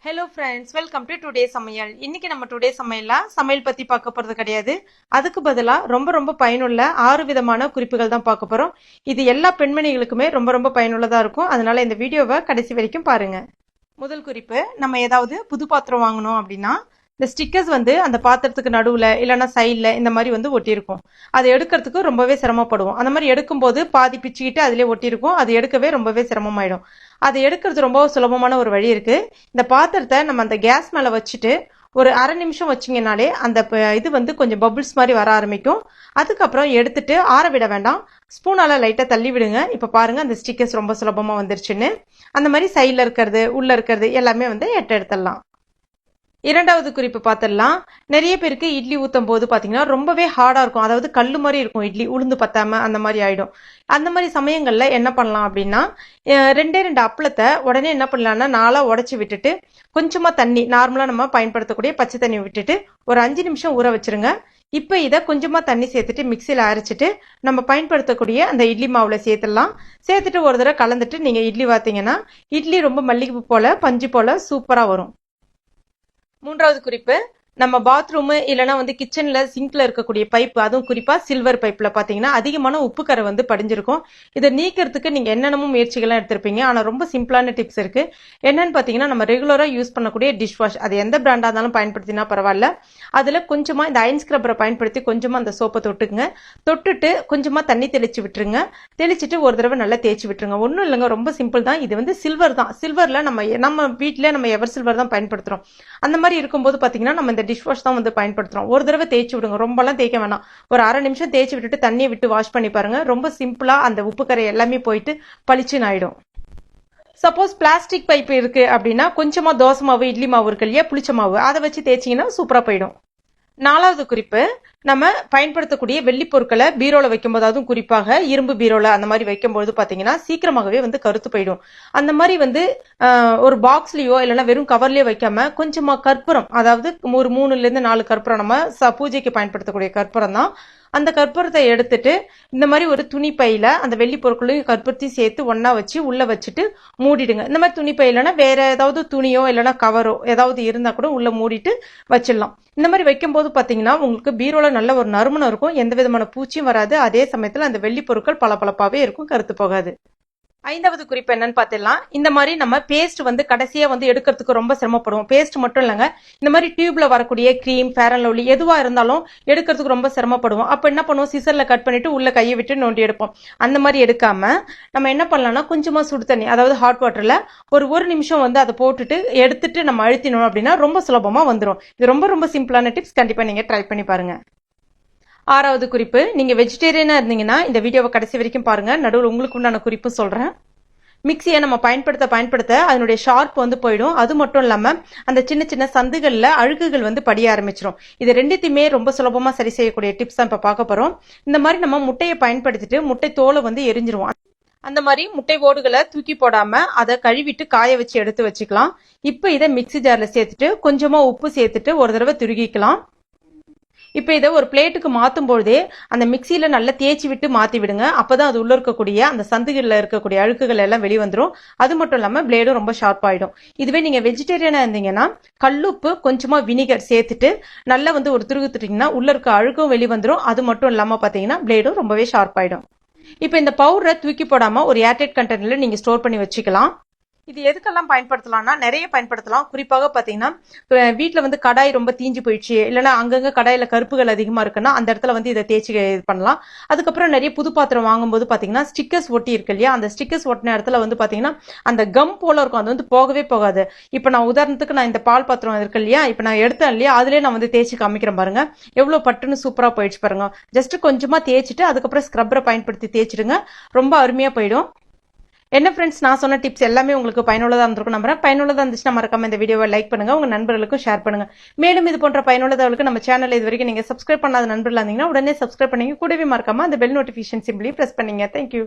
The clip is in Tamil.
Hello friends, welcome to today சமையல். இன்னைக்கு நம்ம டுடே சமையல் பத்தி பார்க்க போறது கிடையாது. அதுக்கு பதிலாக ரொம்ப பயனுள்ள 6 விதமான குறிப்புகள் தான் பார்க்க போறோம். இது எல்லா பெண்மணிகளுக்குமே ரொம்ப பயனுள்ளதா இருக்கும். அதனால இந்த வீடியோவை கடைசி வரைக்கும் பாருங்க. முதல் குறிப்பு, நம்ம ஏதாவது புது பாத்திரம் வாங்கணும் அப்படின்னா இந்த ஸ்டிக்கர்ஸ் அந்த பாத்திரத்துக்கு நடுவுல இல்லைன்னா சைட்ல இந்த மாதிரி ஒட்டியிருக்கும். அதை எடுக்கிறதுக்கு ரொம்பவே சிரமப்படுவோம். அந்த மாதிரி எடுக்கும்போது பாதி பிச்சுக்கிட்டு அதிலே ஒட்டியிருக்கும். அது எடுக்கவே ரொம்பவே சிரமமாயிடும். அதை எடுக்கிறது ரொம்ப சுலபமான ஒரு வழி இருக்கு. இந்த பாத்திரத்தை நம்ம அந்த கேஸ் மேல வச்சுட்டு ஒரு அரை நிமிஷம் வச்சிங்கனாலே அந்த இது கொஞ்சம் பபுள்ஸ் மாதிரி வர ஆரம்பிக்கும். அதுக்கப்புறம் எடுத்துட்டு ஆற விட வேண்டாம், ஸ்பூனால லைட்டா தள்ளி விடுங்க. இப்ப பாருங்க, அந்த ஸ்டிக்கர்ஸ் ரொம்ப சுலபமா வந்துருச்சுன்னு. அந்த மாதிரி சைட்ல இருக்கிறது உள்ள இருக்கிறது எல்லாமே எடுத்துடலாம். இரண்டாவது குறிப்பு பார்த்துடலாம். நிறைய பேருக்கு இட்லி ஊற்றும் போது பார்த்தீங்கன்னா ரொம்பவே ஹார்டாக இருக்கும். அதாவது கல்லு மாதிரி இருக்கும் இட்லி, உளுந்து பத்தாம அந்த மாதிரி ஆயிடும். அந்த மாதிரி சமயங்களில் என்ன பண்ணலாம் அப்படின்னா, ரெண்டே அப்பளத்தை உடனே என்ன பண்ணலாம்னா 4 உடச்சி விட்டுட்டு கொஞ்சமாக தண்ணி, நார்மலாக நம்ம பயன்படுத்தக்கூடிய பச்சை தண்ணி விட்டுட்டு ஒரு 5 நிமிஷம் ஊற வச்சிருங்க. இப்போ இதை கொஞ்சமாக தண்ணி சேர்த்துட்டு மிக்சியில் அரைச்சிட்டு நம்ம பயன்படுத்தக்கூடிய அந்த இட்லி மாவில் சேர்த்துடலாம். சேர்த்துட்டு ஒரு தடவை கலந்துட்டு நீங்கள் இட்லி பார்த்தீங்கன்னா இட்லி ரொம்ப மல்லிகைப்பூ போல பஞ்சு போல சூப்பராக வரும். மூன்றாவது குறிப்பு, நம்ம பாத்ரூமு இல்லைன்னா கிச்சன்ல சிங்க்ல இருக்கக்கூடிய பைப்பு, அதுவும் குறிப்பா சில்வர் பைப்ல பாத்தீங்கன்னா அதிகமான உப்புக்கரை படிஞ்சிருக்கும். இதை நீக்கிறதுக்கு நீங்க என்னென்னமோ முயற்சிகள்லாம் எடுத்திருப்பீங்க. ஆனா ரொம்ப சிம்பிளான டிப்ஸ் இருக்கு. என்னன்னு பாத்தீங்கன்னா, நம்ம ரெகுலரா யூஸ் பண்ணக்கூடிய டிஷ் வாஷ், அது எந்த பிராண்டா இருந்தாலும் பயன்படுத்தினா பரவாயில்ல, அதுல கொஞ்சமா இந்த அயன் ஸ்க்ரப்பரை பயன்படுத்தி கொஞ்சமா அந்த சோப்பை தொட்டுக்குங்க. தொட்டுட்டு கொஞ்சமா தண்ணி தெளிச்சு விட்டுருங்க. தெளிச்சுட்டு ஒரு தடவை நல்லா தேய்ச்சி விட்டுருங்க. ஒன்றும் இல்லைங்க, ரொம்ப சிம்பிள் தான். இது சில்வர் தான். சில்வர்ல நம்ம வீட்டில நம்ம எவர் சில்வர் தான் பயன்படுத்துறோம். அந்த மாதிரி இருக்கும்போது பாத்தீங்கன்னா நம்ம இந்த டிஷ் வாஷ் தான் பயன்படுத்துறோம். ஒரு தடவை தேய்ச்சி விடுங்க, ரொம்பலாம் தேய்க்க வேணாம். ஒரு அரை நிமிஷம் தேய்ச்சி விட்டுட்டு தண்ணியை விட்டு வாஷ் பண்ணி பாருங்க. ரொம்ப சிம்பிளா அந்த உப்பு கரை எல்லாமே போயிட்டு பளிச்சுன்னு ஆயிடும். சப்போஸ் பிளாஸ்டிக் பைப் இருக்கு அப்படின்னா கொஞ்சமா தோசை மாவு, இட்லி மாவு இருக்கு இல்லையா, புளிச்ச மாவு, அதை வச்சு தேய்ச்சிங்கன்னா சூப்பரா போயிடும். நாலாவது குறிப்பு, நம்ம பயன்படுத்தக்கூடிய வெள்ளி பொருட்களை பீரோல வைக்கும்போது, அதுவும் குறிப்பாக இரும்பு பீரோல அந்த மாதிரி வைக்கும்போது பாத்தீங்கன்னா சீக்கிரமாகவே கருத்து போயிடும். அந்த மாதிரி ஒரு பாக்ஸ்லயோ இல்லைன்னா வெறும் கவர்லயோ வைக்காம கொஞ்சமா கற்பூரம், அதாவது ஒரு 3-4 கற்பூரம், நம்ம பூஜைக்கு பயன்படுத்தக்கூடிய கற்பூரம் தான். அந்த கற்பூரத்தை எடுத்துட்டு இந்த மாதிரி ஒரு துணி பையில அந்த வெள்ளி பொருட்களையும் கற்பூரத்தையும் சேர்த்து ஒன்னா வச்சு உள்ள வச்சுட்டு மூடிடுங்க. இந்த மாதிரி துணி பையிலனா வேற ஏதாவது துணியோ இல்லைன்னா கவரோ ஏதாவது இருந்தா கூட உள்ள மூடிட்டு வச்சிடலாம். இந்த மாதிரி வைக்கும்போது பாத்தீங்கன்னா உங்களுக்கு பீரோல நல்ல ஒரு நறுமணம் இருக்கும். எந்த விதமான பூச்சியும் வராது. அதே சமயத்துல அந்த வெள்ளி பொருட்கள் பளபளப்பாவே இருக்கும், கருத்து போகாது. ஐந்தாவது குறிப்பு என்னன்னு பாத்திடலாம். இந்த மாதிரி நம்ம பேஸ்ட் கடைசியா எடுக்கிறதுக்கு ரொம்ப சிரமப்படுவோம். பேஸ்ட் மட்டும் இல்லைங்க, இந்த மாதிரி டியூப்ல வரக்கூடிய கிரீம், ஃபேர் அண்ட் லவ்லி எதுவா இருந்தாலும் எடுக்கிறதுக்கு ரொம்ப சிரமப்படுவோம். அப்ப என்ன பண்ணுவோம், சிசர்ல கட் பண்ணிட்டு உள்ள கையை விட்டு நோண்டி எடுப்போம். அந்த மாதிரி எடுக்காம நம்ம என்ன பண்ணலாம்னா கொஞ்சமா சுடு தண்ணி, அதாவது ஹாட் வாட்டர்ல ஒரு நிமிஷம் அதை போட்டுட்டு எடுத்துட்டு நம்ம அழுத்தினோம் அப்படின்னா ரொம்ப சுலபமா வந்துடும். இது ரொம்ப சிம்பிளான டிப்ஸ். கண்டிப்பா நீங்க ட்ரை பண்ணி பாருங்க. ஆறாவது குறிப்பு, நீங்க வெஜிடேரியனா இருந்தீங்கன்னா இந்த வீடியோவை கடைசி வரைக்கும் பாருங்க. நடுவில் உங்களுக்கு உண்டான குறிப்பு சொல்றேன். மிக்சியை நம்ம பயன்படுத்த அதனுடைய ஷார்ப் போயிடும். அது மட்டும் இல்லாம அந்த சின்ன சந்துகள்ல அழுக்குகள் படிய ஆரம்பிச்சிடும். இது ரெண்டுத்தையுமே ரொம்ப சுலபமா சரி செய்யக்கூடிய டிப்ஸ் தான் இப்ப பார்க்க போறோம். இந்த மாதிரி நம்ம முட்டையை பயன்படுத்திட்டு முட்டை தோலை எரிஞ்சிருவோம். அந்த மாதிரி முட்டை ஓடுகளை தூக்கி போடாம அதை கழுவிட்டு காய வச்சு எடுத்து வச்சுக்கலாம். இப்ப இதை மிக்சி ஜார்ல சேர்த்துட்டு கொஞ்சமா உப்பு சேர்த்துட்டு ஒரு தடவை துருகிக்கலாம். இப்ப இதை ஒரு பிளேட்டுக்கு மாத்தும் பொழுதே அந்த மிக்சியில நல்லா தேய்ச்சி விட்டு மாத்தி விடுங்க. அப்பதான் அது உள்ள இருக்கக்கூடிய அந்த சந்துகள்ல இருக்கக்கூடிய அழுக்குகள் எல்லாம் வெளிவந்துடும். அது மட்டும் இல்லாம பிளேடும் ரொம்ப ஷார்ப் ஆயிடும். இதுவே நீங்க வெஜிடேரியனா இருந்தீங்கன்னா கல்லுப்பு கொஞ்சமா வினிகர் சேர்த்துட்டு நல்லா ஒரு துருகுத்துட்டீங்கன்னா உள்ள இருக்க அழுக்கும் வெளிவந்துடும். அது மட்டும் இல்லாம பாத்தீங்கன்னா பிளேடும் ரொம்பவே ஷார்ப் ஆயிடும். இப்ப இந்த பவுடரை தூக்கி போடாம ஒரு ஏர்டைட் கண்டெய்னர்ல நீங்க ஸ்டோர் பண்ணி வச்சுக்கலாம். இது எதுக்கெல்லாம் பயன்படுத்தலாம்னா நிறைய பயன்படுத்தலாம். குறிப்பாக பாத்தீங்கன்னா வீட்டுல கடாய் ரொம்ப தீஞ்சு போயிடுச்சு, இல்லைன்னா அங்கங்க கடாயில கருப்புகள் அதிகமா இருக்குன்னா அந்த இடத்துல இதை தேய்ச்சி இது பண்ணலாம். அதுக்கப்புறம் நிறைய புது பாத்திரம் வாங்கும்போது பாத்தீங்கன்னா ஸ்டிக்கர்ஸ் ஒட்டி இருக்கு இல்லையா, அந்த ஸ்டிக்கர்ஸ் ஒட்டின இடத்துல பாத்தீங்கன்னா அந்த கம் போல இருக்கும். அது போகவே போகாது. இப்ப நான் உதாரணத்துக்கு நான் இந்த பால் பாத்திரம் இருக்கு இல்லையா, இப்ப நான் எடுத்தேன் இல்லையா, அதுலயே நான் தேய்ச்சி காமிக்கிறேன் பாருங்க. எவ்வளவு பட்டுன்னு சூப்பரா போயிடுச்சு பாருங்க. ஜஸ்ட் கொஞ்சமா தேய்ச்சிட்டு அதுக்கப்புறம் ஸ்க்ரப்பரை பயன்படுத்தி தேய்ச்சிடுங்க, ரொம்ப அருமையா போயிடும். என்ன ஃப்ரெண்ட்ஸ், நான் சொன்ன டிப்ஸ் எல்லாமே உங்களுக்கு பயனுள்ளதா இருந்திருக்கும் நம்புறேன். பயனுள்ளதா இருந்துச்சுன்னா மறக்காம இந்த வீடியோவை லைக் பண்ணுங்க, உங்க நண்பர்களுக்கும் ஷேர் பண்ணுங்க. மேலும் இது போன்ற பயனுள்ளதவர்களுக்கு நம்ம சேனல் இது வரைக்கும் நீங்க சப்ஸ்கிரைப் பண்ணாத நண்பர்களா இருந்தீங்கன்னா உடனே சப்ஸ்கிரைப் பண்ணீங்க. கூடவே மறக்காம அந்த பெல் நோட்டிபிகேஷன் சிம்பிளி பிரஸ் பண்ணீங்க. தேங்க்யூ.